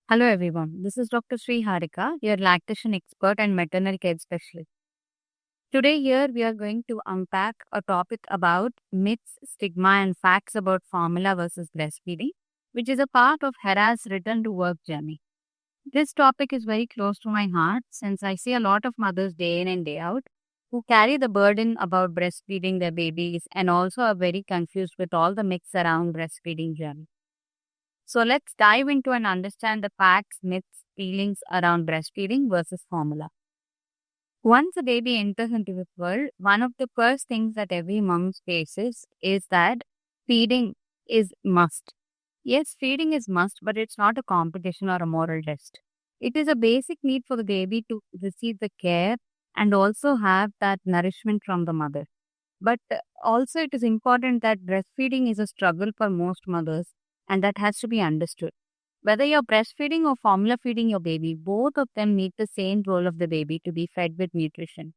Hello everyone, this is Dr. Sri Harika, your lactation expert and maternal care specialist. Today here we are going to unpack a topic about myths, stigma and facts about formula versus breastfeeding, which is a part of Hera's return to work journey. This topic is very close to my heart since I see a lot of mothers day in and day out who carry the burden about breastfeeding their babies and also are very confused with all the myths around breastfeeding journey. So let's dive into and understand the facts, myths, feelings around breastfeeding versus formula. Once a baby enters into this world, one of the first things that every mom faces is that feeding is must. Yes, feeding is must, but it's not a competition or a moral test. It is a basic need for the baby to receive the care and also have that nourishment from the mother. But also, it is important that breastfeeding is a struggle for most mothers, and that has to be understood. Whether you're breastfeeding or formula feeding your baby, both of them need the same role of the baby to be fed with nutrition.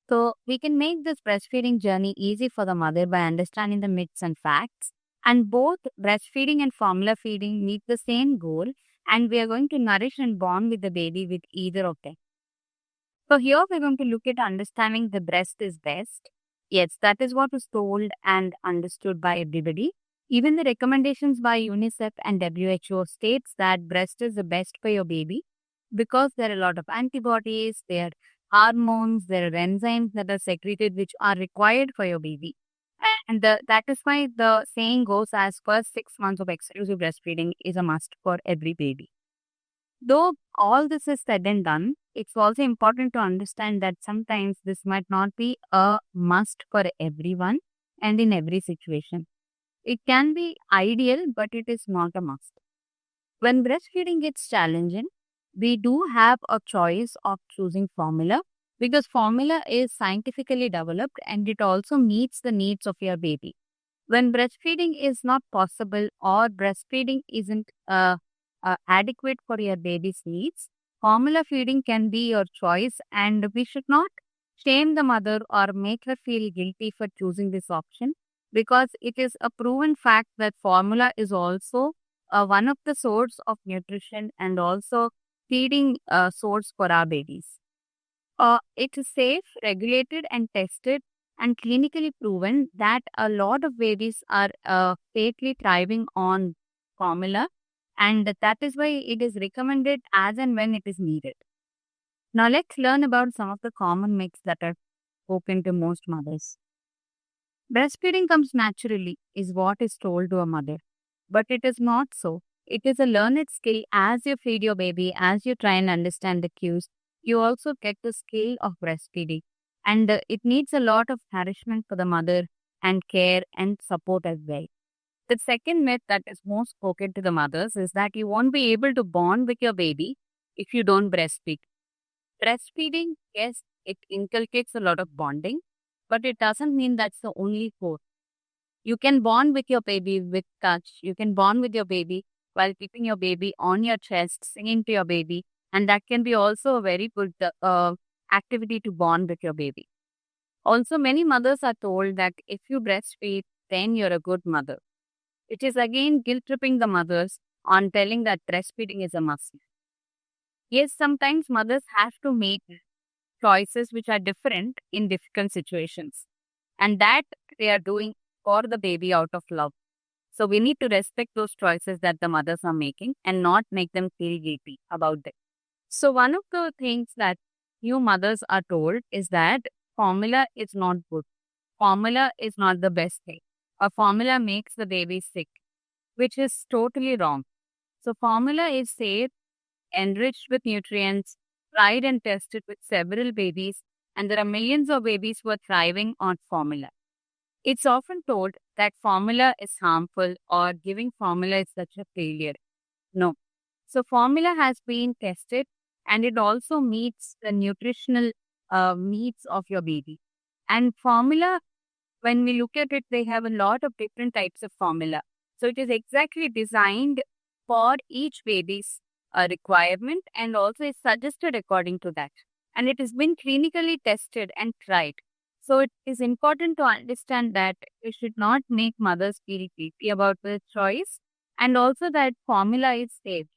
So, we can make this breastfeeding journey easy for the mother by understanding the myths and facts. And both breastfeeding and formula feeding meet the same goal, and we are going to nourish and bond with the baby with either of them. So here we're going to look at understanding the breast is best. Yes, that is what is told and understood by everybody. Even the recommendations by UNICEF and WHO states that breast is the best for your baby because there are a lot of antibodies, there are hormones, there are enzymes that are secreted which are required for your baby. And that is why the saying goes as first 6 months of exclusive breastfeeding is a must for every baby. Though all this is said and done, it's also important to understand that sometimes this might not be a must for everyone and in every situation. It can be ideal, but it is not a must. When breastfeeding gets challenging, we do have a choice of choosing formula because formula is scientifically developed and it also meets the needs of your baby. When breastfeeding is not possible or breastfeeding isn't adequate for your baby's needs, formula feeding can be your choice, and we should not shame the mother or make her feel guilty for choosing this option because it is a proven fact that formula is also one of the source of nutrition and also feeding source for our babies. It is safe, regulated, and tested, and clinically proven that a lot of babies are safely thriving on formula, and that is why it is recommended as and when it is needed. Now, let's learn about some of the common myths that are spoken to most mothers. Breastfeeding comes naturally, is what is told to a mother, but it is not so. It is a learned skill as you feed your baby, as you try and understand the cues. You also get the skill of breastfeeding, and it needs a lot of nourishment for the mother and care and support as well. The second myth that is most spoken to the mothers is that you won't be able to bond with your baby if you don't breastfeed. Breastfeeding, yes, it inculcates a lot of bonding, but it doesn't mean that's the only core. You can bond with your baby with touch. You can bond with your baby while keeping your baby on your chest, singing to your baby. And that can be also a very good activity to bond with your baby. Also, many mothers are told that if you breastfeed, then you're a good mother. It is again guilt tripping the mothers on telling that breastfeeding is a must. Yes, sometimes mothers have to make choices which are different in difficult situations, and that they are doing for the baby out of love. So we need to respect those choices that the mothers are making and not make them feel guilty about them. So one of the things that new mothers are told is that formula is not good. Formula is not the best thing. A formula makes the baby sick, which is totally wrong. So formula is safe, enriched with nutrients, tried and tested with several babies, and there are millions of babies who are thriving on formula. It's often told that formula is harmful or giving formula is such a failure. No. So formula has been tested and it also meets the nutritional needs of your baby. And formula, when we look at it, they have a lot of different types of formula. So it is exactly designed for each baby's requirement and also is suggested according to that. And it has been clinically tested and tried. So it is important to understand that we should not make mothers feel guilty about the choice and also that formula is safe.